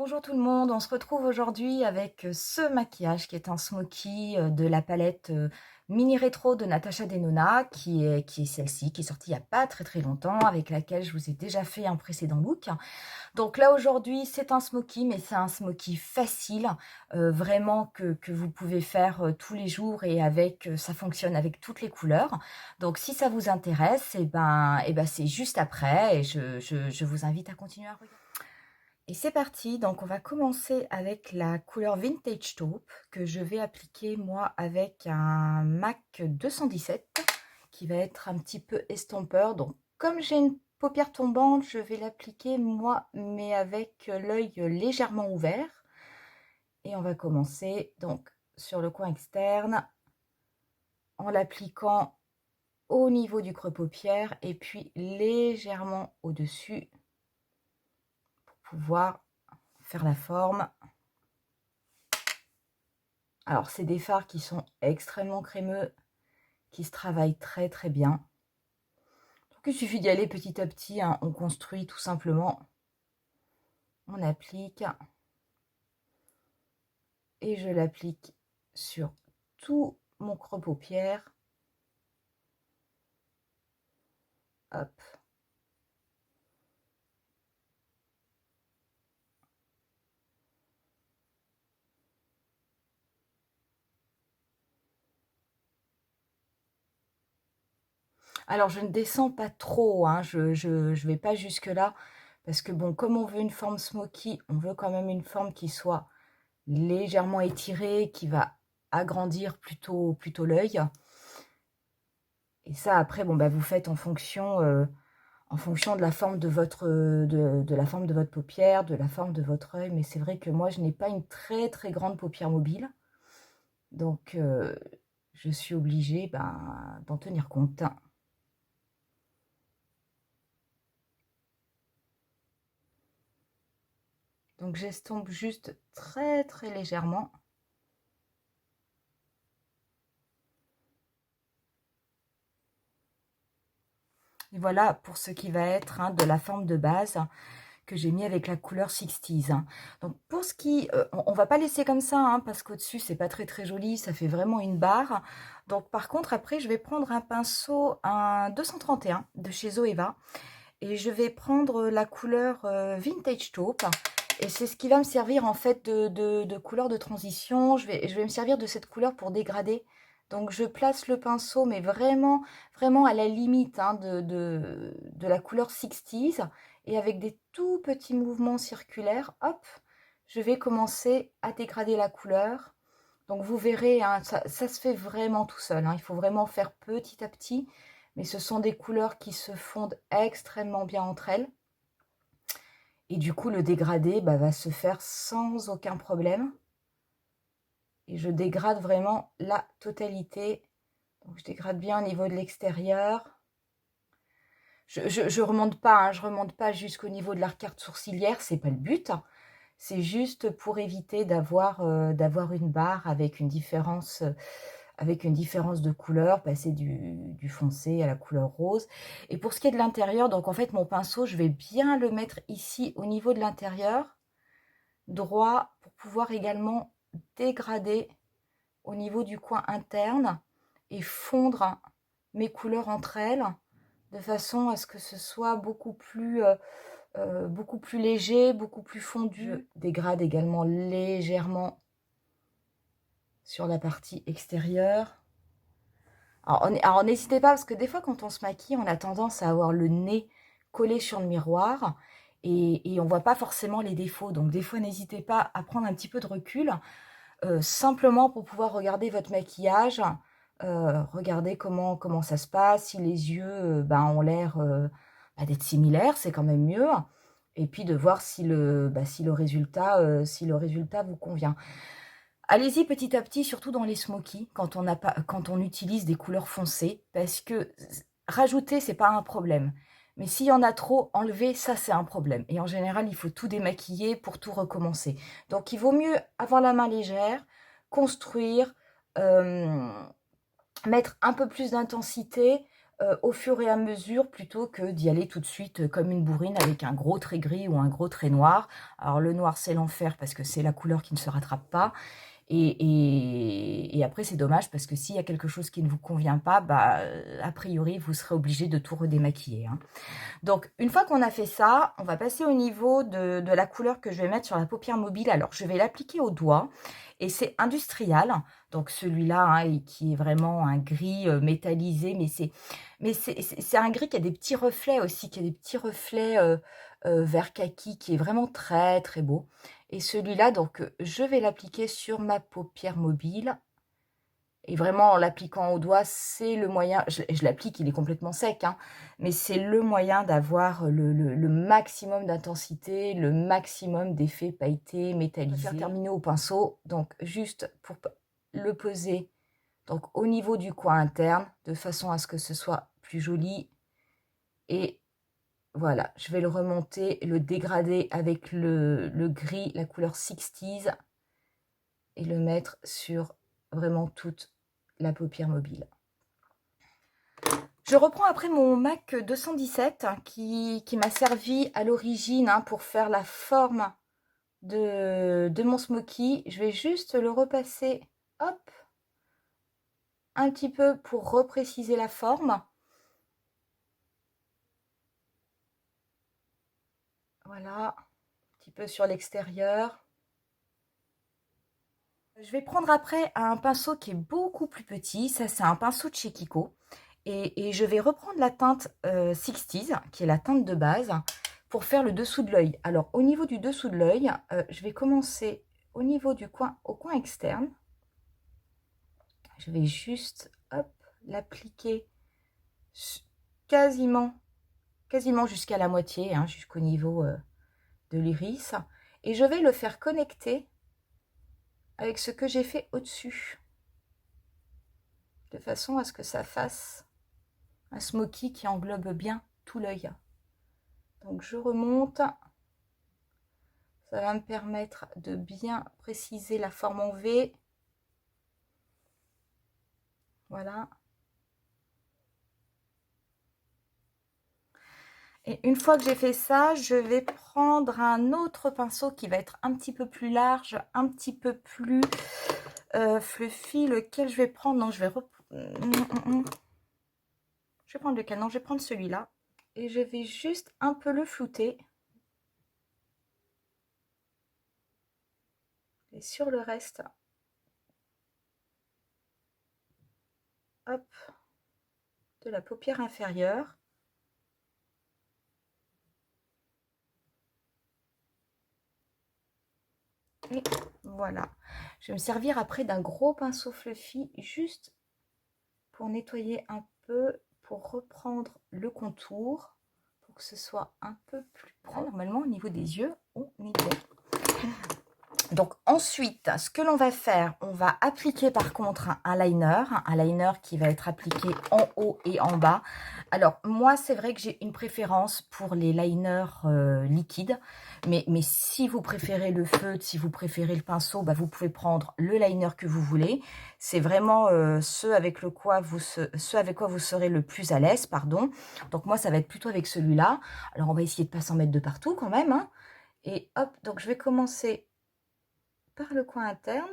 Bonjour tout le monde, on se retrouve aujourd'hui avec ce maquillage qui est un smoky de la palette Mini Rétro de Natasha Denona, qui est celle-ci, qui est sortie il n'y a pas très longtemps, avec laquelle je vous ai déjà fait un précédent look. Donc là aujourd'hui c'est un smoky, mais c'est un smoky facile, vraiment que vous pouvez faire tous les jours et ça fonctionne avec toutes les couleurs. Donc si ça vous intéresse, et ben c'est juste après et je vous invite à continuer à regarder. Et c'est parti, donc on va commencer avec la couleur Vintage Taupe que je vais appliquer moi avec un MAC 217 qui va être un petit peu estompeur. Donc comme j'ai une paupière tombante, je vais l'appliquer moi mais avec l'œil légèrement ouvert. Et on va commencer donc sur le coin externe en l'appliquant au niveau du creux paupière et puis légèrement au-dessus pour pouvoir faire la forme. Alors, c'est des fards qui sont extrêmement crémeux, qui se travaillent très bien. Donc, il suffit d'y aller petit à petit, hein. On construit tout simplement. On applique. Et je l'applique sur tout mon creux paupière. Hop. Alors, je ne descends pas trop, hein. Je vais pas jusque-là. Parce que bon, comme on veut une forme smoky, on veut quand même une forme qui soit légèrement étirée, qui va agrandir plutôt l'œil. Et ça, après, bon, bah, vous faites en fonction de la forme de de la forme de votre paupière, de la forme de votre œil. Mais c'est vrai que moi, je n'ai pas une très grande paupière mobile. Donc, je suis obligée d'en tenir compte. Donc, j'estompe juste très légèrement. Et voilà pour ce qui va être de la forme de base que j'ai mis avec la couleur 60s. Donc pour ce qui, on va pas laisser comme ça, parce qu'au-dessus c'est pas très joli, ça fait vraiment une barre. Donc par contre après je vais prendre un pinceau, un 231 de chez Zoeva, et je vais prendre la couleur Vintage Taupe. Et c'est ce qui va me servir en fait de couleur de transition. Je vais me servir de cette couleur pour dégrader. Donc je place le pinceau, mais vraiment à la limite de la couleur 60s. Et avec des tout petits mouvements circulaires, hop, je vais commencer à dégrader la couleur. Donc vous verrez, ça se fait vraiment tout seul. Il faut vraiment faire petit à petit. Mais ce sont des couleurs qui se fondent extrêmement bien entre elles. Et du coup, le dégradé va se faire sans aucun problème. Et je dégrade vraiment la totalité. Donc, je dégrade bien au niveau de l'extérieur. Je remonte pas, je remonte pas jusqu'au niveau de l'arcade sourcilière, c'est pas le but. C'est juste pour éviter d'avoir une barre avec une différence de couleur, passer du foncé à la couleur rose. Et pour ce qui est de l'intérieur, donc en fait mon pinceau, je vais bien le mettre ici au niveau de l'intérieur, droit, pour pouvoir également dégrader au niveau du coin interne et fondre mes couleurs entre elles, de façon à ce que ce soit beaucoup plus léger, beaucoup plus fondu. Je dégrade également légèrement sur la partie extérieure. Alors n'hésitez pas, parce que des fois quand on se maquille, on a tendance à avoir le nez collé sur le miroir et on voit pas forcément les défauts. Donc des fois, n'hésitez pas à prendre un petit peu de recul, simplement pour pouvoir regarder votre maquillage, regarder comment ça se passe, si les yeux ont l'air d'être similaires, c'est quand même mieux. Et puis de voir si le résultat vous convient. Allez-y petit à petit, surtout dans les smokies, quand on utilise des couleurs foncées, parce que rajouter, c'est pas un problème. Mais s'il y en a trop, enlever, ça c'est un problème. Et en général, il faut tout démaquiller pour tout recommencer. Donc il vaut mieux avoir la main légère, construire, mettre un peu plus d'intensité, au fur et à mesure plutôt que d'y aller tout de suite comme une bourrine avec un gros trait gris ou un gros trait noir. Alors le noir, c'est l'enfer parce que c'est la couleur qui ne se rattrape pas. Et après, c'est dommage parce que s'il y a quelque chose qui ne vous convient pas, bah, a priori, vous serez obligé de tout redémaquiller, hein. Donc, une fois qu'on a fait ça, on va passer au niveau de la couleur que je vais mettre sur la paupière mobile. Alors, je vais l'appliquer au doigt et c'est industrial. Donc, celui-là, hein, qui est vraiment un gris métallisé, mais c'est un gris qui a des petits reflets aussi, qui a des petits reflets vert kaki, qui est vraiment très, très beau. Et celui-là, donc, je vais l'appliquer sur ma paupière mobile. Et vraiment, en l'appliquant au doigt, c'est le moyen, je l'applique, il est complètement sec, hein, mais c'est le moyen d'avoir le maximum d'intensité, le maximum d'effets pailletés, métallisés. Je vais faire terminer au pinceau, donc juste pour le poser donc, au niveau du coin interne, de façon à ce que ce soit plus joli. Et voilà, je vais le remonter, le dégrader avec le gris, la couleur 60s, et le mettre sur vraiment toute la paupière mobile. Je reprends après mon MAC 217 qui m'a servi à l'origine pour faire la forme de mon smoky. Je vais juste le repasser, hop, un petit peu pour repréciser la forme. Voilà, un petit peu sur l'extérieur. Je vais prendre après un pinceau qui est beaucoup plus petit. Ça, c'est un pinceau de chez Kiko. Et je vais reprendre la teinte 60s, qui est la teinte de base, pour faire le dessous de l'œil. Alors, au niveau du dessous de l'œil, je vais commencer au niveau du coin, au coin externe. Je vais juste, hop, l'appliquer quasiment jusqu'à la moitié, hein, jusqu'au niveau de l'iris. Et je vais le faire connecter avec ce que j'ai fait au-dessus, de façon à ce que ça fasse un smoky qui englobe bien tout l'œil. Donc je remonte, ça va me permettre de bien préciser la forme en V. Voilà. Et une fois que j'ai fait ça, je vais prendre un autre pinceau qui va être un petit peu plus large, un petit peu plus fluffy. Lequel je vais prendre? Non, je vais prendre lequel? Non, je vais prendre celui-là. Et je vais juste un peu le flouter. Et sur le reste, hop, de la paupière inférieure. Et voilà. Je vais me servir après d'un gros pinceau fluffy juste pour nettoyer un peu, pour reprendre le contour, pour que ce soit un peu plus propre. Normalement, au niveau des yeux, on est bon. Donc ensuite, ce que l'on va faire, on va appliquer par contre un liner qui va être appliqué en haut et en bas. Alors moi, c'est vrai que j'ai une préférence pour les liners liquides, mais si vous préférez le feutre, si vous préférez le pinceau, bah, vous pouvez prendre le liner que vous voulez. C'est vraiment ce avec quoi vous serez le plus à l'aise, pardon. Donc moi, ça va être plutôt avec celui-là. Alors on va essayer de ne pas s'en mettre de partout quand même, hein. Et hop, donc je vais commencer par le coin interne.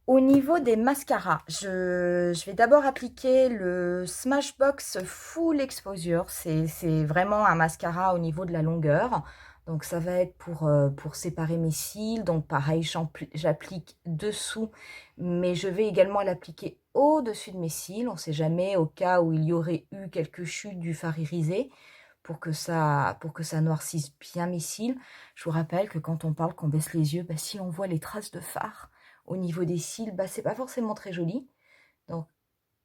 Au niveau des mascaras, je vais d'abord appliquer le Smashbox Full Exposure. C'est vraiment un mascara au niveau de la longueur. Donc ça va être pour séparer mes cils. Donc pareil, j'applique dessous, mais je vais également l'appliquer au-dessus de mes cils. On ne sait jamais, au cas où il y aurait eu quelques chutes du fard irisé, pour que ça noircisse bien mes cils. Je vous rappelle que quand on parle qu'on baisse les yeux, bah, si on voit les traces de fard au niveau des cils, bah, c'est pas forcément très joli. Donc,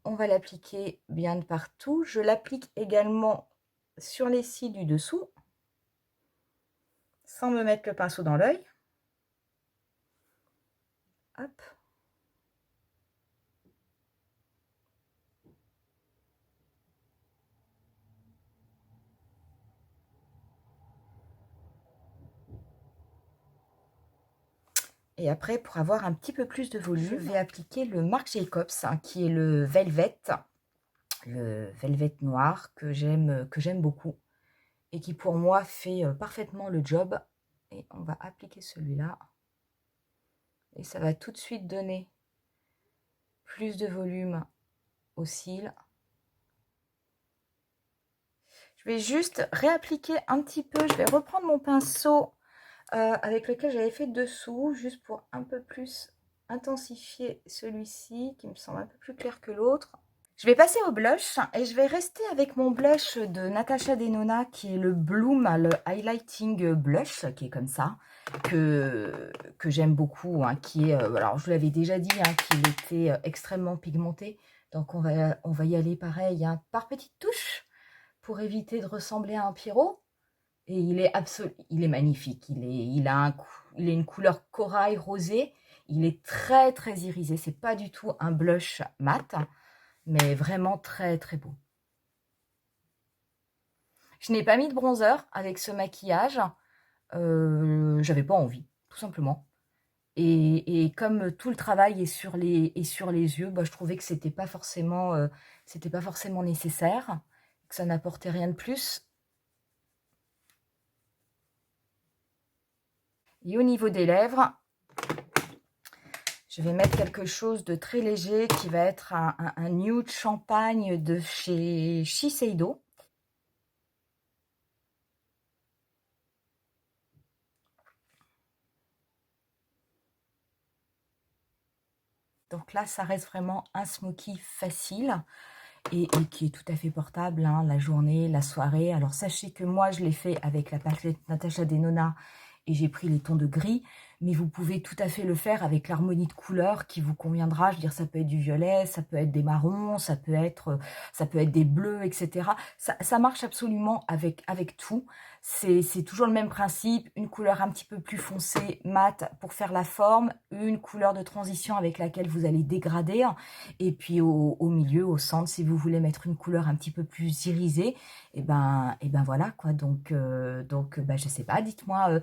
on va l'appliquer bien de partout. Je l'applique également sur les cils du dessous, sans me mettre le pinceau dans l'œil. Hop. Et après, pour avoir un petit peu plus de volume, je vais appliquer le Marc Jacobs, hein, qui est le Velvet noir que j'aime beaucoup et qui pour moi fait parfaitement le job. Et on va appliquer celui-là. Et ça va tout de suite donner plus de volume aux cils. Je vais juste réappliquer un petit peu. Je vais reprendre mon pinceau avec lequel j'avais fait dessous, juste pour un peu plus intensifier celui-ci, qui me semble un peu plus clair que l'autre. Je vais passer au blush et je vais rester avec mon blush de Natasha Denona qui est le Bloom, le Highlighting Blush, qui est comme ça, que j'aime beaucoup, hein, qui est, alors je vous l'avais déjà dit, hein, qu'il était extrêmement pigmenté, donc on va y aller pareil, hein, par petites touches, pour éviter de ressembler à un Pierrot. Et il est magnifique, il a une couleur corail rosé, il est très très irisé, c'est pas du tout un blush mat, mais vraiment très très beau. Je n'ai pas mis de bronzer avec ce maquillage, j'avais pas envie, tout simplement. Et comme tout le travail est sur les yeux, bah, je trouvais que c'était pas forcément nécessaire, que ça n'apportait rien de plus. Et au niveau des lèvres, je vais mettre quelque chose de très léger qui va être un nude champagne de chez Shiseido. Donc là, ça reste vraiment un smoky facile et qui est tout à fait portable, hein, la journée, la soirée. Alors sachez que moi, je l'ai fait avec la palette Natasha Denona et j'ai pris les tons de gris, mais vous pouvez tout à fait le faire avec l'harmonie de couleurs qui vous conviendra. Je veux dire, ça peut être du violet, ça peut être des marrons, ça peut être des bleus, etc. Ça marche absolument avec tout. C'est toujours le même principe, une couleur un petit peu plus foncée, mate, pour faire la forme, une couleur de transition avec laquelle vous allez dégrader, et puis au milieu, au centre, si vous voulez mettre une couleur un petit peu plus irisée, et ben voilà quoi. Donc bah, je sais pas, dites-moi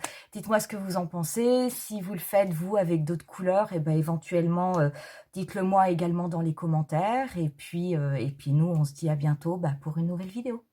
ce que vous en pensez. Si vous le faites vous avec d'autres couleurs, et ben éventuellement dites-le moi également dans les commentaires. Et puis nous, on se dit à bientôt, bah, pour une nouvelle vidéo.